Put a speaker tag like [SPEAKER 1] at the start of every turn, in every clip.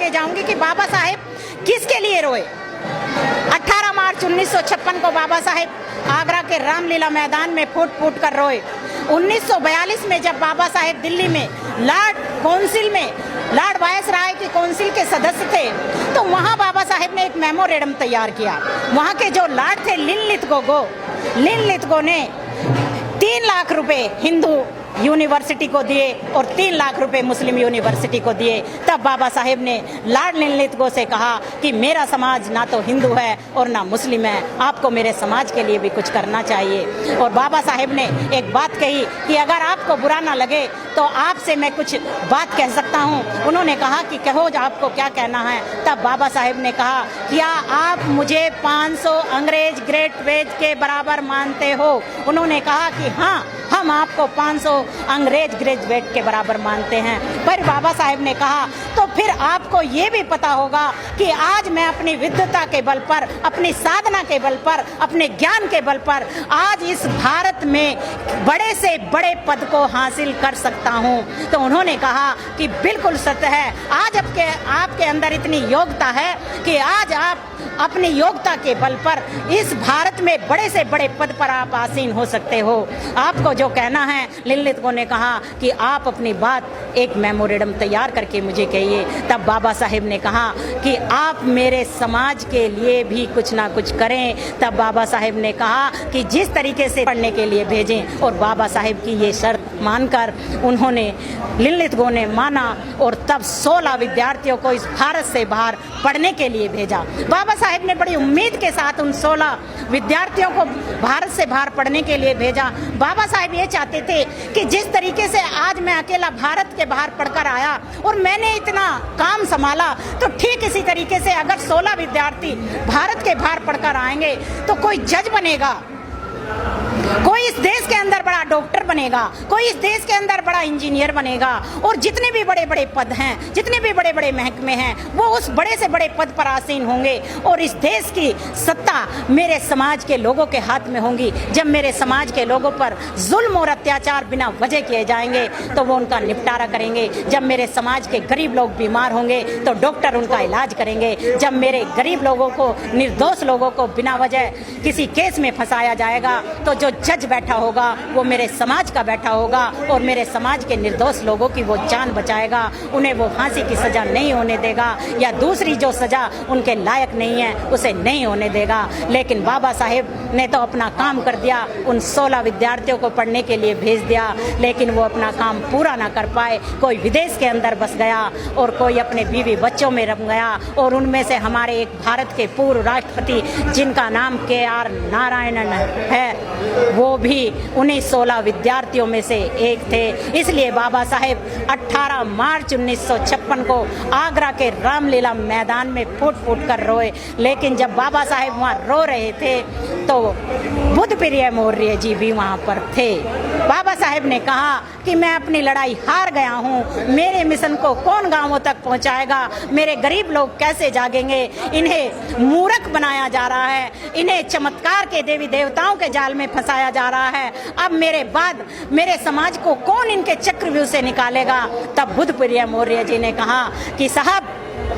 [SPEAKER 1] के जाऊंगी कि बाबा साहेब किसके लिए रोए। 18 मार्च 1956 को बाबा साहेब आगरा के रामलीला मैदान में फूट फूट कर रोए। 1942 में जब बाबा साहेब दिल्ली में लॉर्ड वायसराय की काउंसिल के सदस्य थे, तो वहाँ बाबा साहेब ने एक मेमोरेंडम तैयार किया। वहाँ के जो लॉर्ड थे लिनलिथगो ने 3 लाख रुपए हिंदू यूनिवर्सिटी को दिए और 3 लाख रुपए मुस्लिम यूनिवर्सिटी को दिए। तब बाबा साहेब ने लॉर्ड लिनलिथगो से कहा कि मेरा समाज ना तो हिंदू है और ना मुस्लिम है, आपको मेरे समाज के लिए भी कुछ करना चाहिए। और बाबा साहेब ने एक बात कही कि अगर आपको बुरा ना लगे तो आपसे मैं कुछ बात कह सकता हूँ। उन्होंने कहा कि कहो आपको क्या कहना है। तब बाबा साहेब ने कहा, क्या आप मुझे 500 अंग्रेज ग्रेजुएट के बराबर मानते हो? उन्होंने कहा कि हाँ, हम आपको 500 अंग्रेज ग्रेजुएट के बराबर मानते हैं। पर बाबा साहेब ने कहा, तो फिर आपको ये भी पता होगा कि आज मैं अपनी विद्वता के बल पर, अपनी साधना के बल पर, अपने ज्ञान के बल पर आज इस भारत में बड़े से बड़े पद को हासिल कर सकता हूँ। तो उन्होंने कहा कि बिल्कुल सत्य है, आज आपके अंदर इतनी योग्यता है कि आज आप अपनी योग्यता के बल पर इस भारत में बड़े से बड़े पद पर आप आसीन हो सकते हो। आपको जो कहना है, लिनलिथगो ने कहा कि आप अपनी बात एक मेमोरेंडम तैयार करके मुझे कहिए। तब बाबा साहेब ने कहा कि आप मेरे समाज के लिए भी कुछ ना कुछ करें। तब बाबा साहेब ने कहा कि जिस तरीके से पढ़ने के लिए भेजें, और बाबा साहेब की ये शर्त मानकर लिनलिथगो ने माना और तब 16 विद्यार्थियों को इस भारत से बाहर पढ़ने के लिए भेजा। बाबा साहेब ने बड़ी उम्मीद के साथ उन 16 विद्यार्थियों को भारत से बाहर पढ़ने के लिए भेजा। बाबा साहेब ये चाहते थे कि जिस तरीके से आज मैं अकेला भारत के बाहर पढ़कर आया और मैंने इतना काम संभाला, तो ठीक इसी तरीके से अगर 16 विद्यार्थी भारत के बाहर पढ़कर आएंगे तो कोई जज बनेगा, कोई इस देश के अंदर बड़ा डॉक्टर बनेगा, कोई इस देश के अंदर बड़ा इंजीनियर बनेगा, और जितने भी बड़े बड़े पद हैं, जितने भी बड़े बड़े महकमे हैं, वो उस बड़े से बड़े पद पर आसीन होंगे। और इस देश की सत्ता मेरे समाज के लोगों के हाथ में होंगी। जब मेरे समाज के लोगों पर जुल्म और अत्याचार बिना वजह किए जाएंगे तो वो उनका निपटारा करेंगे। जब मेरे समाज के गरीब लोग बीमार होंगे तो डॉक्टर उनका इलाज करेंगे। जब मेरे गरीब लोगों को, निर्दोष लोगों को बिना वजह किसी केस में फंसाया जाएगा तो जो जज बैठा होगा वो मेरे समाज का बैठा होगा और मेरे समाज के निर्दोष लोगों की वो जान बचाएगा। उन्हें वो फांसी की सजा नहीं होने देगा, या दूसरी जो सजा उनके लायक नहीं है उसे नहीं होने देगा। लेकिन बाबा साहेब ने तो अपना काम कर दिया, उन 16 विद्यार्थियों को पढ़ने के लिए भेज दिया, लेकिन वो अपना काम पूरा ना कर पाए। कोई विदेश के अंदर बस गया और कोई अपने बीवी बच्चों में रम गया। और उनमें से हमारे एक भारत के पूर्व राष्ट्रपति जिनका नाम KR नारायणन है, वो भी उन्हीं 16 विद्यार्थियों में से एक थे। इसलिए बाबा साहेब 18 मार्च 1956 को आगरा के रामलीला मैदान में फूट फूट कर रोए। लेकिन जब बाबा साहेब वहाँ रो रहे थे तो बुद्ध प्रिय मौर्य जी भी वहाँ पर थे। बाबा साहेब ने कहा कि मैं अपनी लड़ाई हार गया हूँ, मेरे मिशन को कौन गांवों तक पहुँचाएगा, मेरे गरीब लोग कैसे जागेंगे, इन्हें मूर्ख बनाया जा रहा है, इन्हें चमत्कार के देवी देवताओं के जाल में फंसाया जा रहा है। अब मेरे बाद मेरे समाज को कौन इनके चक्रव्यूह से निकालेगा। तब बुद्ध प्रिय मौर्य जी ने कहा कि साहब,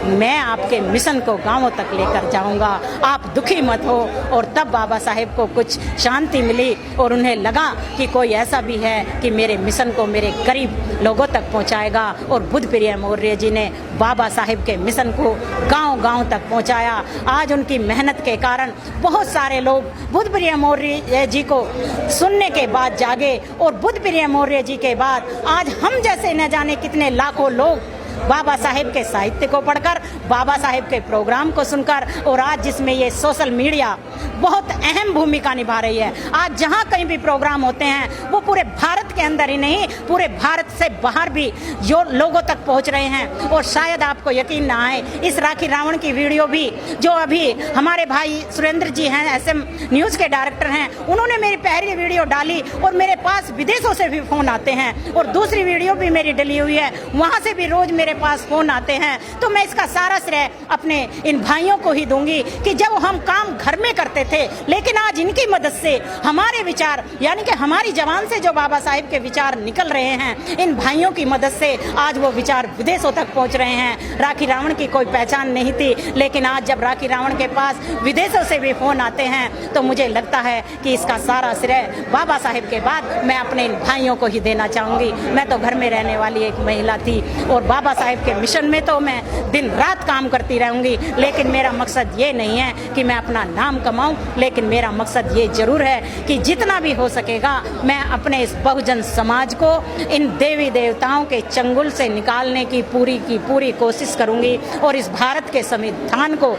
[SPEAKER 1] मैं आपके मिशन को गांवों तक लेकर जाऊंगा, आप दुखी मत हो। और तब बाबा साहेब को कुछ शांति मिली और उन्हें लगा कि कोई ऐसा भी है कि मेरे मिशन को मेरे गरीब लोगों तक पहुंचाएगा। और बुद्ध प्रिय मौर्य जी ने बाबा साहेब के मिशन को गांव-गांव तक पहुंचाया। आज उनकी मेहनत के कारण बहुत सारे लोग बुद्ध प्रिय मौर्य जी को सुनने के बाद जागे, और बुद्ध प्रिय मौर्य जी के बाद आज हम जैसे न जाने कितने लाखों लोग बाबा साहेब के साहित्य को पढ़कर, बाबा साहेब के प्रोग्राम को सुनकर, और आज जिसमें ये सोशल मीडिया बहुत अहम भूमिका निभा रही है। आज जहाँ कहीं भी प्रोग्राम होते हैं वो पूरे भारत के अंदर ही नहीं, पूरे भारत से बाहर भी जो लोगों तक पहुँच रहे हैं। और शायद आपको यकीन ना आए, इस राखी रावण की वीडियो भी जो अभी हमारे भाई सुरेंद्र जी हैं, SM न्यूज़ के डायरेक्टर हैं, उन्होंने मेरी पहली वीडियो डाली और मेरे पास विदेशों से भी फ़ोन आते हैं। और दूसरी वीडियो भी मेरी डली हुई है, वहाँ से भी रोज़ मेरे मेरे पास फोन आते हैं तो मैं इसका सारा श्रेय अपने इन भाइयों को ही दूंगी कि जब हम काम घर में करते थे, लेकिन आज इनकी मदद से हमारे विचार यानी कि हमारी जबान से जो बाबा साहेब के विचार निकल रहे हैं, इन भाइयों की मदद से आज वो विचार विदेशों तक पहुंच रहे हैं। राखी रावण की कोई पहचान नहीं थी, लेकिन आज जब राखी रावण के पास विदेशों से भी फोन आते हैं तो मुझे लगता है कि इसका सारा श्रेय बाबा साहेब के बाद मैं अपने इन भाइयों को ही देना चाहूंगी। मैं तो घर में रहने वाली एक महिला थी और बाबा साहेब के मिशन में तो मैं दिन रात काम करती रहूंगी, लेकिन मेरा मकसद ये नहीं है कि मैं अपना नाम कमाऊं, लेकिन मेरा मकसद ये जरूर है कि जितना भी हो सकेगा मैं अपने इस बहुजन समाज को इन देवी देवताओं के चंगुल से निकालने की पूरी कोशिश करूंगी और इस भारत के संविधान को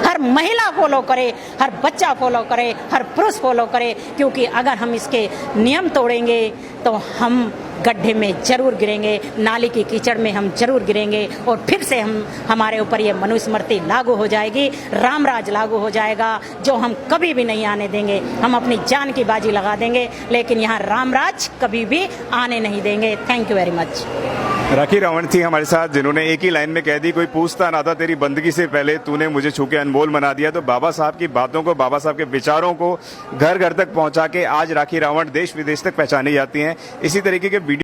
[SPEAKER 1] हर महिला फॉलो करे, हर बच्चा फॉलो करे, हर पुरुष फॉलो करे, क्योंकि अगर हम इसके नियम तोड़ेंगे तो हम गड्ढे में जरूर गिरेंगे, नाली की कीचड़ में हम जरूर गिरेंगे और फिर से हमारे ऊपर ये मनुस्मृति लागू हो जाएगी, रामराज लागू हो जाएगा, जो हम कभी भी नहीं आने देंगे। हम अपनी जान की बाजी लगा देंगे, लेकिन यहाँ रामराज कभी भी आने नहीं देंगे। Thank you very much.
[SPEAKER 2] Rakhi Rawan थी हमारे साथ, जिन्होंने एक ही लाइन में कह दी, कोई पूछता ना था तेरी बंदगी से पहले तूने मुझे छू के अनमोल बना दिया। तो बाबा साहब की बातों को, बाबा साहब के विचारों को घर घर तक पहुंचा के आज राखी रावण देश विदेश तक पहचानी जाती हैं। इसी तरीके के वीडियो